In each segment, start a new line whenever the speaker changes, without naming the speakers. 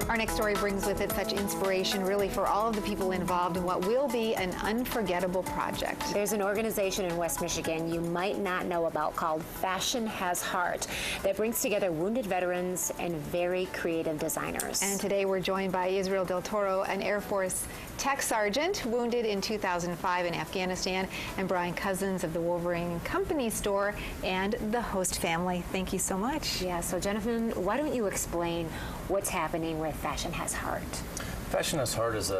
Our next story brings with it such inspiration, really, for all of the people involved in what will be an unforgettable project.
There's an organization in West Michigan you might not know about called Fashion Has Heart that brings together wounded veterans and very creative designers.
And today we're joined by Israel Del Toro, an Air Force tech sergeant wounded in 2005 in Afghanistan, and Brian Cousins of the Wolverine Company store and the host family. Thank you so much.
Yeah, so gentlemen, why don't you explain what's happening with Fashion Has Heart?
Fashion Has Heart is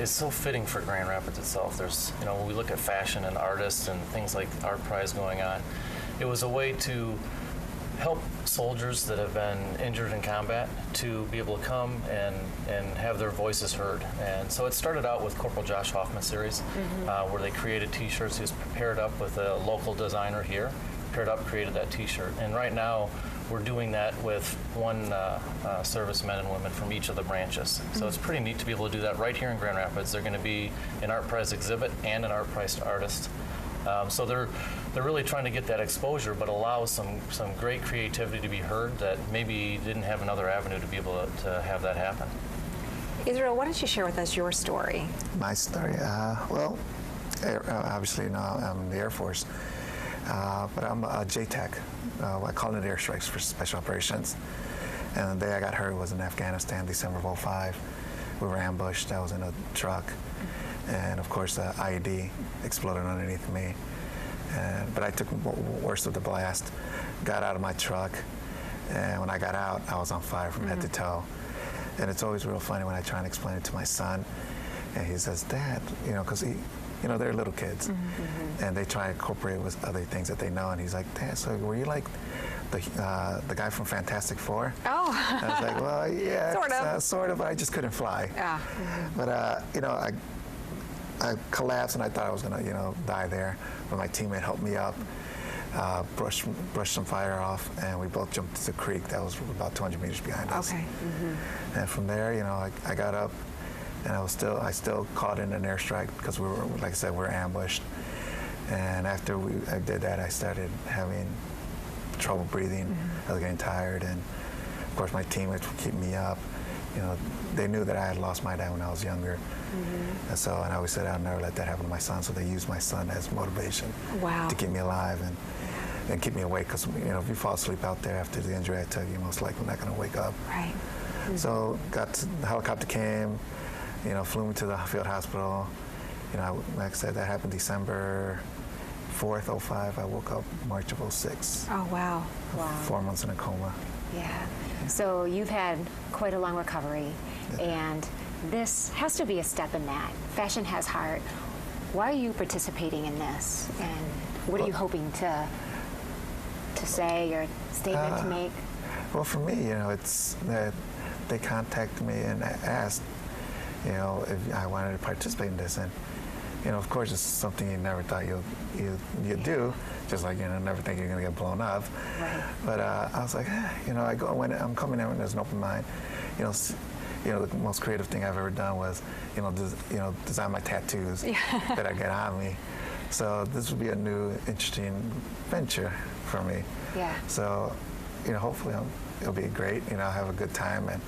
so fitting for Grand Rapids itself. There's, when we look at fashion and artists and things like Art Prize going on, it was a way to help soldiers that have been injured in combat to be able to come and have their voices heard. And so it started out with Corporal Josh Hoffman's series, where they created t-shirts. He was paired up with a local designer here, paired up, created that t-shirt. And right now, we're doing that with one servicemen and women from each of the branches. So it's pretty neat to be able to do that right here in Grand Rapids. They're going to be an Art Prize exhibit and an Art Prize artist. So they're really trying to get that exposure, but allow some great creativity to be heard that maybe didn't have another avenue to be able to have that happen.
Israel, why don't you share with us your story?
My story? Well, obviously, I'm in the Air Force, but I'm a JTAC. I call it Air Strikes for Special Operations. And the day I got hurt was in Afghanistan, December of '05. We were ambushed. I was in a truck. And of course, the IED exploded underneath me. But I took worst of the blast, got out of my truck, and when I got out, I was on fire from head to toe. And it's always real funny when I try and explain it to my son, and he says, "Dad," because they're little kids, and they try to incorporate with other things that they know. And he's like, "Dad, so were you like the guy from Fantastic Four?"
Oh.
And I was like, "Well, yeah, sort of. But I just couldn't fly."
Yeah.
But I collapsed, and I thought I was gonna, die there. But my teammate helped me up, brushed some fire off, and we both jumped to the creek that was about 200 meters behind us.
Okay.
And from there, I got up, and I still caught in an airstrike because we were, like I said, we were ambushed. And after I did that, I started having trouble breathing. I was getting tired, and of course my teammates would keep me up. They knew that I had lost my dad when I was younger. And I always said I'll never let that happen to my son, so they used my son as motivation to keep me alive and keep me awake, because if you fall asleep out there after the injury I took, you're most likely not going to wake up.
Right.
So the helicopter came, flew me to the field hospital. Like I said, that happened December 4th, '05. I woke up March of '06.
Oh, wow.
4 months in a coma.
Yeah. So you've had quite a long recovery, and this has to be a step in that. Fashion Has Heart. Why are you participating in this, and what are you hoping to say or statement to make?
Well, for me, it's that they contacted me and asked, if I wanted to participate in this, and of course, it's something you never thought you'd do, just like never think you're going to get blown up.
Right.
But I was like, I'm coming in with an open mind. The most creative thing I've ever done was, design my tattoos that I get on me. So this would be a new, interesting venture for me.
Yeah. So,
hopefully it'll be great. I'll have a good time, and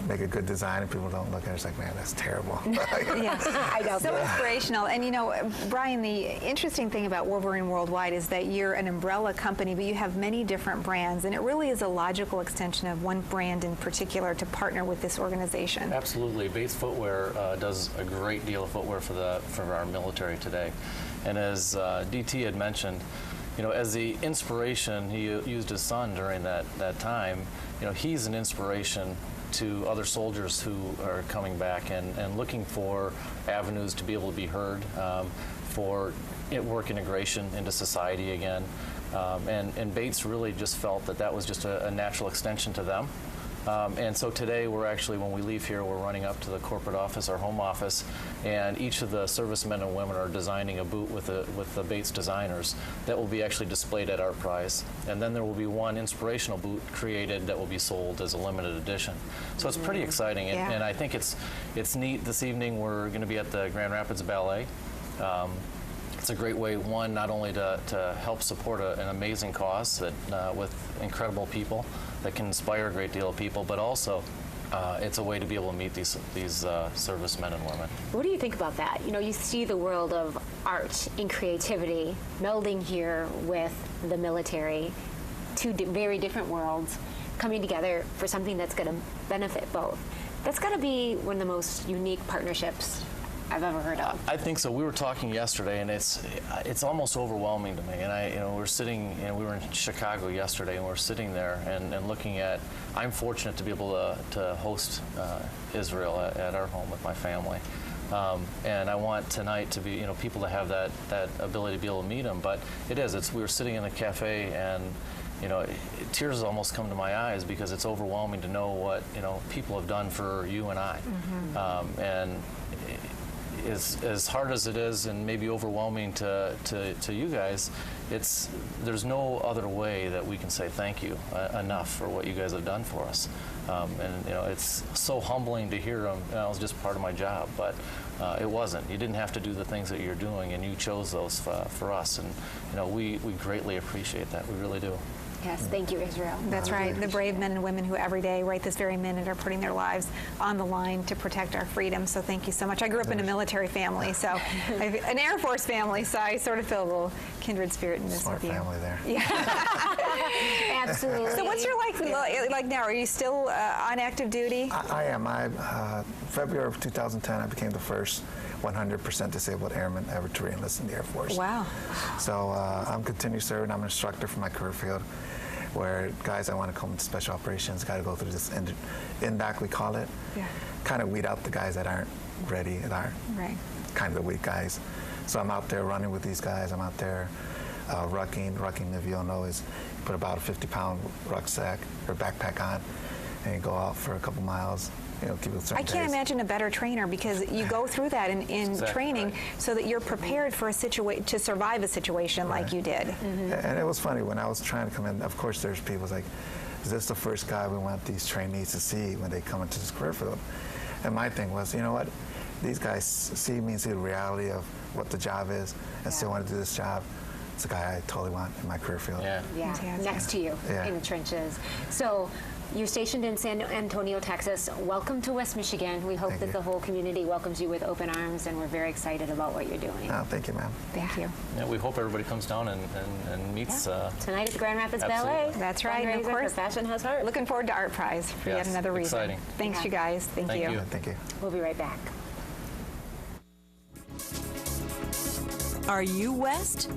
make a good design, and people don't look at it like, man, that's terrible.
Yes.
I know.
So inspirational. And Brian, the interesting thing about Wolverine Worldwide is that you're an umbrella company, but you have many different brands, and it really is a logical extension of one brand in particular to partner with this organization.
Absolutely. Bates Footwear does a great deal of footwear for our military today. And as DT had mentioned, as the inspiration, he used his son during that time. He's an inspiration to other soldiers who are coming back and looking for avenues to be able to be heard, for work integration into society again. And Bates really just felt that was just a natural extension to them. And so today we're actually, when we leave here, we're running up to the corporate office, our home office, and each of the servicemen and women are designing a boot with the Bates designers that will be actually displayed at Art Prize. And then there will be one inspirational boot created that will be sold as a limited edition. So it's pretty exciting, and I think it's neat. This evening we're going to be at the Grand Rapids Ballet. it's a great way, one, not only to help support an amazing cause that with incredible people that can inspire a great deal of people, but also it's a way to be able to meet these servicemen and women.
What do you think about that? You know, you see the world of art and creativity melding here with the military, two very different worlds coming together for something that's going to benefit both. That's got to be one of the most unique partnerships I've ever heard of.
I think so. We were talking yesterday, and it's almost overwhelming to me. And we're sitting, we were in Chicago yesterday, and we're sitting there and looking at. I'm fortunate to be able to host Israel at our home with my family, and I want tonight to be, people to have that ability to be able to meet them. But we were sitting in a cafe, and tears almost come to my eyes because it's overwhelming to know what people have done for you and I, and. As hard as it is and maybe overwhelming to you guys, there's no other way that we can say thank you enough for what you guys have done for us. And it's so humbling to hear them. It was just part of my job, but it wasn't. You didn't have to do the things that you're doing, and you chose those for us. And we greatly appreciate that. We really do.
Yes, thank you, Israel.
That's right. The brave men and women who every day, right this very minute, are putting their lives on the line to protect our freedom. So thank you so much. I grew up in a military family, so an Air Force family, so I sort of feel a little kindred spirit in this
Smart
with you.
family there.
Yeah.
Absolutely.
So what's your like now? Are you still on active duty?
I am. February of 2010, I became the first 100% disabled airman ever to re-enlist in the Air Force.
Wow.
So I'm continuing serving. I'm an instructor for my career field, where guys that want to come into special operations got to go through this NDAC, we call it.
Yeah.
Kind of weed out the guys that aren't ready, that aren't kind of the weak guys. So I'm out there running with these guys. I'm out there rucking. Rucking, if you don't know, is you put about a 50-pound rucksack or backpack on, and you go out for a couple miles. Keep it certain
I can't
pace.
imagine a better trainer, because you go through that in
Exactly
training
right.
so that you're prepared for to survive a situation like you did.
And it was funny, when I was trying to come in, of course there's people like, is this the first guy we want these trainees to see when they come into this career field? And my thing was, you know what, these guys see me and see the reality of what the job is and still want to do this job. It's a guy I totally want in my career field.
Yeah.
Yeah,
Fantastic.
next to you in the trenches. So you're stationed in San Antonio, Texas. Welcome to West Michigan. We hope
Thank
that
you.
the whole community welcomes you with open arms, and we're very excited about what you're doing.
Oh, thank you, ma'am.
Thank you.
Yeah, we hope everybody comes down and meets.
Tonight at the Grand Rapids
Absolutely.
Ballet.
That's right, and of
Fundraiser for
course,
Fashion Has Heart.
Looking forward to Art Prize for yet
Yes,
another reason.
exciting.
Thanks,
Yeah.
you guys. Thank
Thank you.
Thank you.
We'll be right back.
Are you West?